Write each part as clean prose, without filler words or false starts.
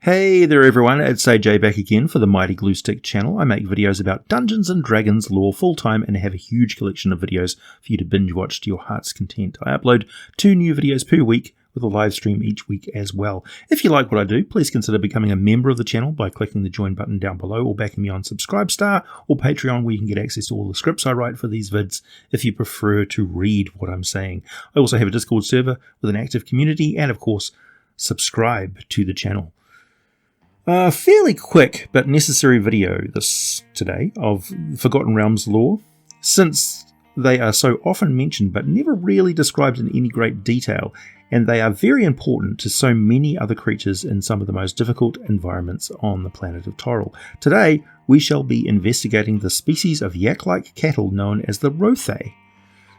Hey there everyone, it's AJ back again for the Mighty Gluestick channel. I make videos about Dungeons & Dragons lore full-time and have a huge collection of videos for you to binge watch to your heart's content. I upload 2 new videos per week with a live stream each week as well. If you like what I do, please consider becoming a member of the channel by clicking the join button down below or backing me on Subscribestar or Patreon, where you can get access to all the scripts I write for these vids if you prefer to read what I'm saying. I also have a Discord server with an active community and of course subscribe to the channel. A fairly quick but necessary video this today of Forgotten Realms lore, since they are so often mentioned but never really described in any great detail, and they are very important to so many other creatures in some of the most difficult environments on the planet of Toril. Today we shall be investigating the species of yak-like cattle known as the Rothé.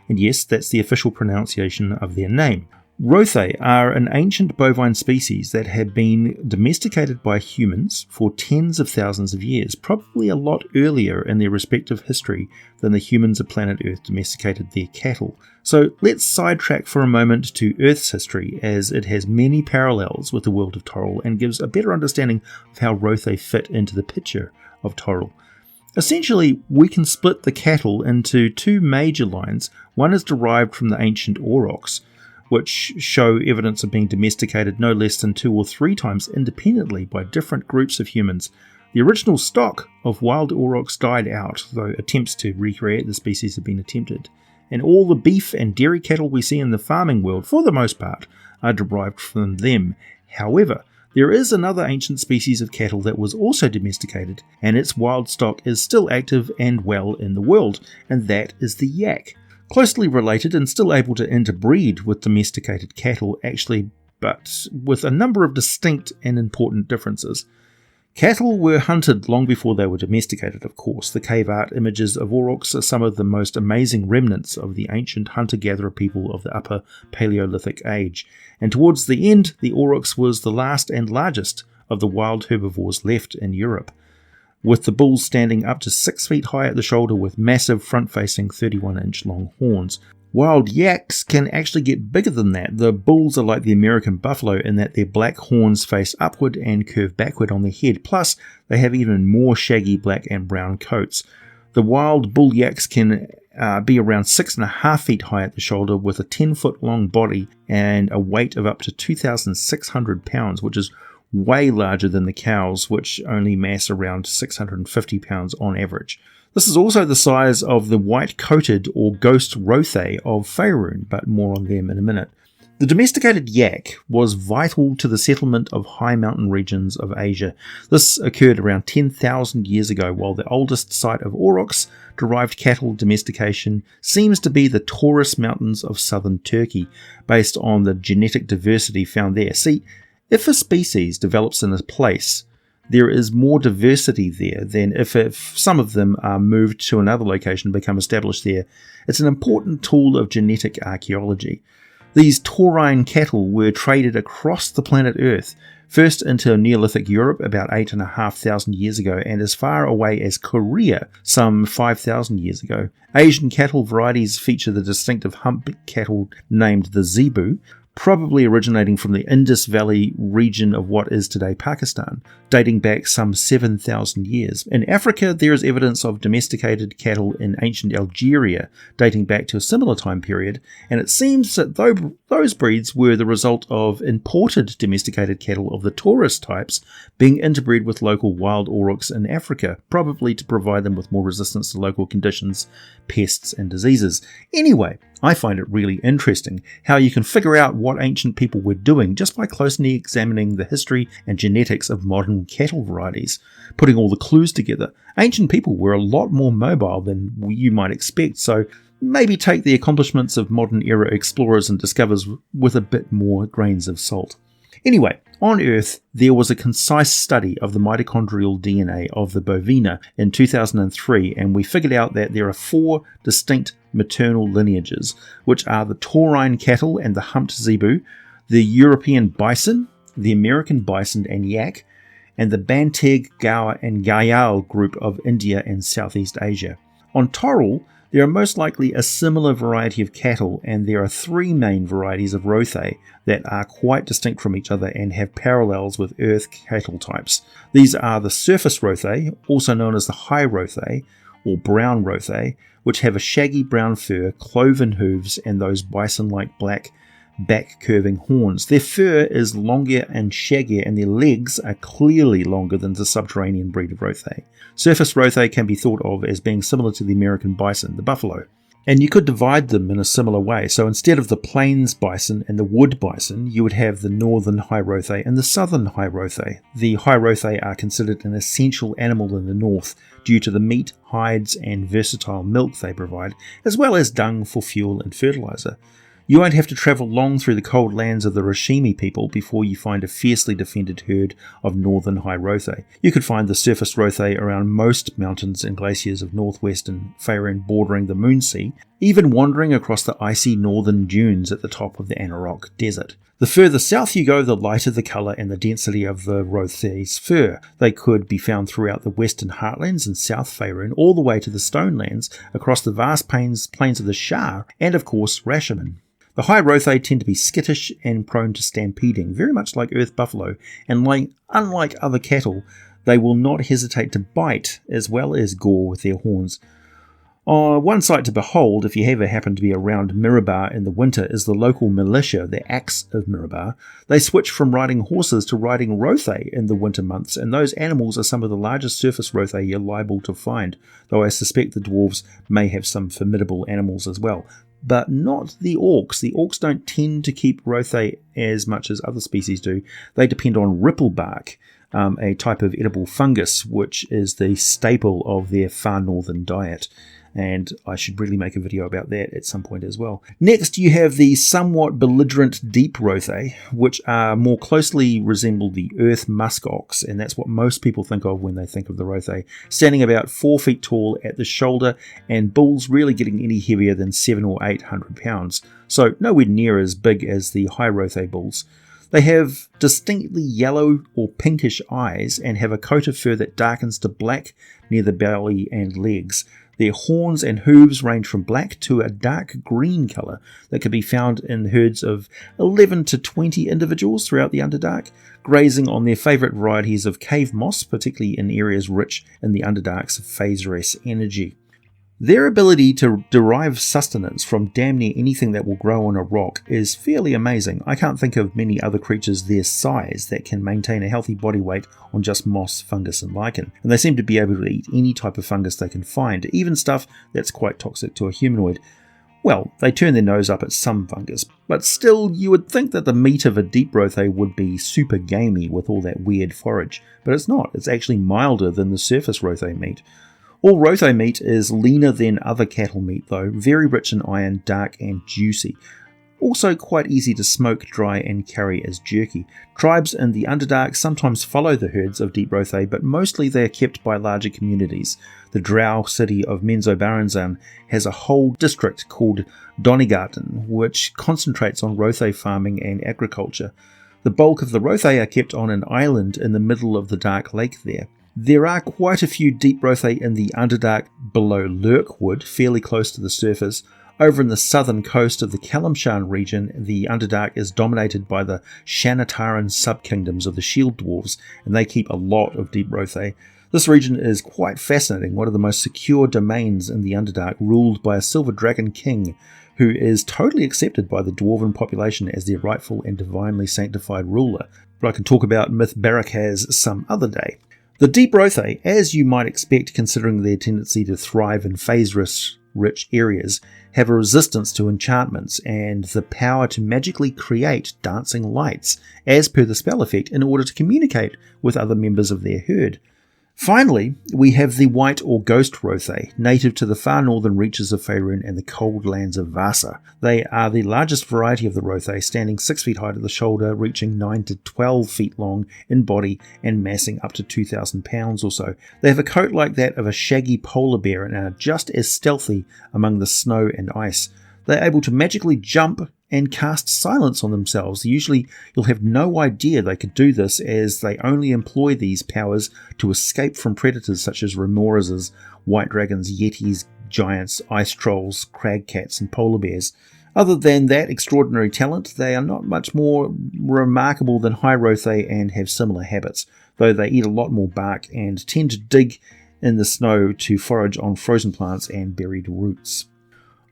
And yes, that's the official pronunciation of their name. Rothé are an ancient bovine species that have been domesticated by humans for tens of thousands of years, probably a lot earlier in their respective history than the humans of planet Earth domesticated their cattle. So let's sidetrack for a moment to Earth's history, as it has many parallels with the world of Toril and gives a better understanding of how Rothé fit into the picture of Toril. Essentially, we can split the cattle into 2 major lines. One is derived from the ancient aurochs, which show evidence of being domesticated no less than 2 or 3 times independently by different groups of humans. The original stock of wild aurochs died out, though attempts to recreate the species have been attempted, and all the beef and dairy cattle we see in the farming world, for the most part, are derived from them. However, there is another ancient species of cattle that was also domesticated, and its wild stock is still active and well in the world, and that is the yak. Closely related and still able to interbreed with domesticated cattle, actually, but with a number of distinct and important differences. Cattle were hunted long before they were domesticated, of course. The cave art images of aurochs are some of the most amazing remnants of the ancient hunter-gatherer people of the Upper Paleolithic Age, and towards the end, the aurochs was the last and largest of the wild herbivores left in Europe, with the bulls standing up to 6 feet high at the shoulder with massive front-facing 31-inch long horns. Wild yaks can actually get bigger than that. The bulls are like the American buffalo in that their black horns face upward and curve backward on their head, plus they have even more shaggy black and brown coats. The wild bull yaks can be around 6.5 feet high at the shoulder with a 10-foot long body and a weight of up to 2,600 pounds, which is way larger than the cows, which only mass around 650 pounds on average. This is also the size of the white-coated or ghost Rothé of Faerûn, but more on them in a minute. The domesticated yak was vital to the settlement of high mountain regions of Asia. This occurred around 10,000 years ago, while the oldest site of aurochs-derived cattle domestication seems to be the Taurus Mountains of southern Turkey, based on the genetic diversity found there. See, if a species develops in a place, there is more diversity there than if some of them are moved to another location and become established there. It's an important tool of genetic archaeology. These taurine cattle were traded across the planet Earth, first into Neolithic Europe about 8,500 years ago and as far away as Korea some 5,000 years ago. Asian cattle varieties feature the distinctive hump cattle named the zebu, probably originating from the Indus Valley region of what is today Pakistan, dating back some 7,000 years. In Africa, there is evidence of domesticated cattle in ancient Algeria, dating back to a similar time period, and it seems that those breeds were the result of imported domesticated cattle of the Taurus types being interbred with local wild aurochs in Africa, probably to provide them with more resistance to local conditions, pests, and diseases. Anyway, I find it really interesting how you can figure out what ancient people were doing just by closely examining the history and genetics of modern cattle varieties. Putting all the clues together, ancient people were a lot more mobile than you might expect, so maybe take the accomplishments of modern era explorers and discoverers with a bit more grains of salt. Anyway, on Earth, there was a concise study of the mitochondrial DNA of the bovina in 2003, and we figured out that there are 4 distinct maternal lineages, which are the taurine cattle and the humped zebu, the European bison, the American bison and yak, and the Banteg, Gaur and Gayal group of India and Southeast Asia. On Toril, There are most likely a similar variety of cattle, and there are 3 main varieties of Rothé that are quite distinct from each other and have parallels with earth cattle types. These are the surface Rothé, also known as the high Rothé, or brown Rothé, which have a shaggy brown fur, cloven hooves, and those bison-like black back-curving horns. Their fur is longer and shaggier, and their legs are clearly longer than the subterranean breed of Rothé. Surface Rothé can be thought of as being similar to the American bison, the buffalo. And you could divide them in a similar way. So instead of the plains bison and the wood bison, you would have the northern high Rothé and the southern high Rothé. The high Rothé are considered an essential animal in the north due to the meat, hides, and versatile milk they provide, as well as dung for fuel and fertilizer. You won't have to travel long through the cold lands of the rashemen people before you find a fiercely defended herd of northern high Rothé. You could find the surface Rothé around most mountains and glaciers of northwestern Faerûn bordering the Moonsea, even wandering across the icy northern dunes at the top of the Anauroch Desert. The further south you go, the lighter the colour and the density of the Rothé's fur. They could be found throughout the western heartlands and South Faerûn, all the way to the Stonelands, across the vast plains of the Shar, and of course rashemen. The high Rothé tend to be skittish and prone to stampeding, very much like earth buffalo, and unlike other cattle, they will not hesitate to bite as well as gore with their horns. One sight to behold, if you ever happen to be around Mirabar in the winter, is the local militia, the Axe of Mirabar. They switch from riding horses to riding Rothé in the winter months, and those animals are some of the largest surface Rothé you're liable to find, though I suspect the Dwarves may have some formidable animals as well. But not the orcs. The orcs don't tend to keep Rothé as much as other species do. They depend on ripplebark, a type of edible fungus, which is the staple of their far northern diet. And I should really make a video about that at some point as well. Next, you have the somewhat belligerent deep Rothé, which more closely resemble the earth muskox, and that's what most people think of when they think of the Rothé. Standing about 4 feet tall at the shoulder, and bulls really getting any heavier than 700 or 800 pounds, so nowhere near as big as the high Rothé bulls. They have distinctly yellow or pinkish eyes and have a coat of fur that darkens to black near the belly and legs. Their horns and hooves range from black to a dark green colour that can be found in herds of 11 to 20 individuals throughout the Underdark, grazing on their favourite varieties of cave moss, particularly in areas rich in the Underdark's phasress energy. Their ability to derive sustenance from damn near anything that will grow on a rock is fairly amazing. I can't think of many other creatures their size that can maintain a healthy body weight on just moss, fungus and lichen, and they seem to be able to eat any type of fungus they can find, even stuff that's quite toxic to a humanoid. Well, they turn their nose up at some fungus, but still you would think that the meat of a deep Rothé would be super gamey with all that weird forage, but it's not. It's actually milder than the surface Rothé meat. All Rothé meat is leaner than other cattle meat though, very rich in iron, dark and juicy. Also quite easy to smoke, dry and carry as jerky. Tribes in the Underdark sometimes follow the herds of deep Rothé, but mostly they are kept by larger communities. The Drow city of Menzoberranzan has a whole district called Donigarten, which concentrates on Rothé farming and agriculture. The bulk of the Rothé are kept on an island in the middle of the Dark Lake there. There are quite a few deep Rothé in the Underdark below Lurkwood, fairly close to the surface. Over in the southern coast of the Kalimshan region, the Underdark is dominated by the Shanataran subkingdoms of the Shield Dwarves, and they keep a lot of deep Rothé. This region is quite fascinating, one of the most secure domains in the Underdark, ruled by a silver dragon king, who is totally accepted by the dwarven population as their rightful and divinely sanctified ruler. But I can talk about Myth Barakaz some other day. The deep Rothé, as you might expect considering their tendency to thrive in phasress-rich areas, have a resistance to enchantments and the power to magically create dancing lights, as per the spell effect, in order to communicate with other members of their herd. Finally, we have the white or ghost Rothé, native to the far northern reaches of Faerûn and the cold lands of Vasa. They are the largest variety of the Rothé, standing 6 feet high at the shoulder, reaching 9 to 12 feet long in body and massing up to 2,000 pounds or so. They have a coat like that of a shaggy polar bear and are just as stealthy among the snow and ice. They're able to magically jump and cast silence on themselves. Usually you'll have no idea they could do this, as they only employ these powers to escape from predators such as remoras, white dragons, yetis, giants, ice trolls, crag cats, and polar bears. Other than that extraordinary talent, they are not much more remarkable than high Rothé and have similar habits, though they eat a lot more bark and tend to dig in the snow to forage on frozen plants and buried roots.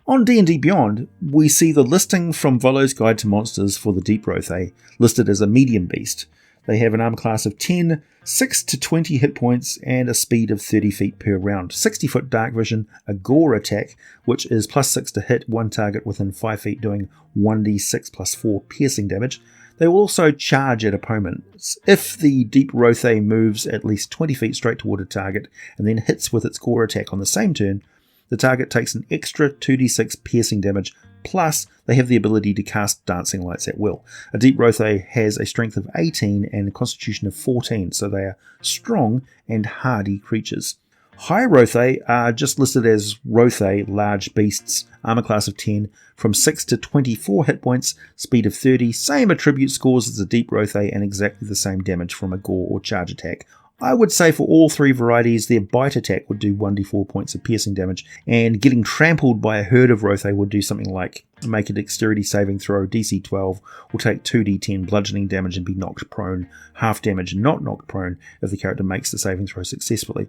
On D&D Beyond, we see the listing from Volo's Guide to Monsters for the Deep Rothé, listed as a medium beast. They have an armor class of 10, 6 to 20 hit points, and a speed of 30 feet per round, 60 foot dark vision, a gore attack, which is plus 6 to hit one target within 5 feet, doing 1d6 plus 4 piercing damage. They will also charge at opponents. If the Deep Rothé moves at least 20 feet straight toward a target and then hits with its gore attack on the same turn, the target takes an extra 2d6 piercing damage, plus they have the ability to cast dancing lights at will. A Deep Rothé has a strength of 18 and a constitution of 14, so they are strong and hardy creatures. High Rothé are just listed as Rothé, large beasts, armor class of 10, from 6 to 24 hit points, speed of 30, same attribute scores as the Deep Rothé, and exactly the same damage from a gore or charge attack. I would say for all three varieties, their bite attack would do 1d4 points of piercing damage, and getting trampled by a herd of Rothé would do something like make a dexterity saving throw, DC 12, or take 2d10 bludgeoning damage and be knocked prone, half damage and not knocked prone if the character makes the saving throw successfully.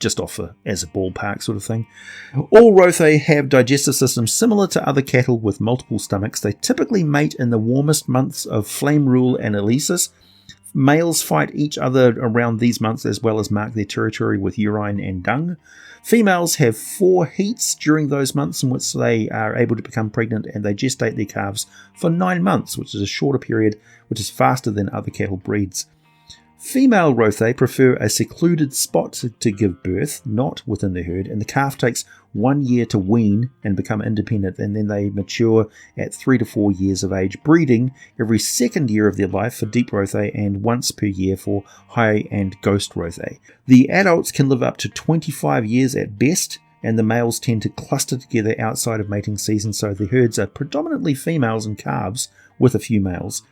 Just off as a ballpark sort of thing. All Rothé have digestive systems similar to other cattle with multiple stomachs. They typically mate in the warmest months of Flame Rule and Alesis. Males fight each other around these months as well as mark their territory with urine and dung. Females have 4 heats during those months in which they are able to become pregnant, and they gestate their calves for 9 months, which is a shorter period, which is faster than other cattle breeds. Female Rothé prefer a secluded spot to give birth, not within the herd, and the calf takes 1 year to wean and become independent, and then they mature at 3 to 4 years of age, breeding every second year of their life for Deep Rothé and once per year for High and Ghost Rothé. The adults can live up to 25 years at best, and the males tend to cluster together outside of mating season, so the herds are predominantly females and calves with a few males.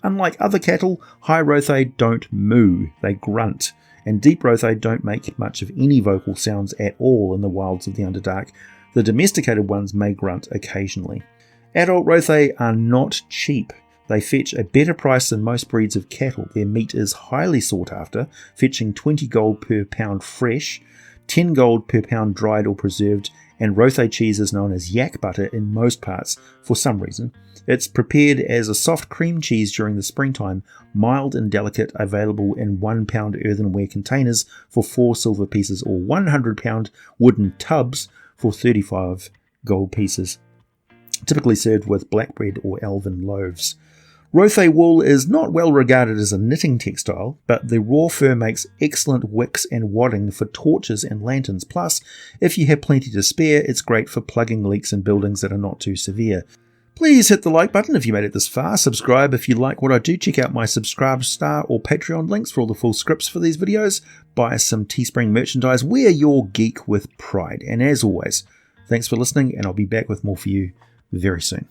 Unlike other cattle, High Rothé don't moo, they grunt, and Deep Rothé don't make much of any vocal sounds at all in the wilds of the Underdark. The domesticated ones may grunt occasionally. Adult Rothé are not cheap. They fetch a better price than most breeds of cattle. Their meat is highly sought after, fetching 20 gold per pound fresh, 10 gold per pound dried or preserved, and Rothé cheese is known as yak butter in most parts for some reason. It's prepared as a soft cream cheese during the springtime, mild and delicate, available in 1 pound earthenware containers for 4 silver pieces or 100 pound wooden tubs for 35 gold pieces, typically served with black bread or elven loaves. Rothé wool is not well regarded as a knitting textile, but the raw fur makes excellent wicks and wadding for torches and lanterns. Plus, if you have plenty to spare, it's great for plugging leaks in buildings that are not too severe. Please hit the like button if you made it this far, subscribe if you like what I do, check out my Subscribe Star or Patreon links for all the full scripts for these videos, buy some Teespring merchandise, wear your geek with pride, and as always, thanks for listening, and I'll be back with more for you very soon.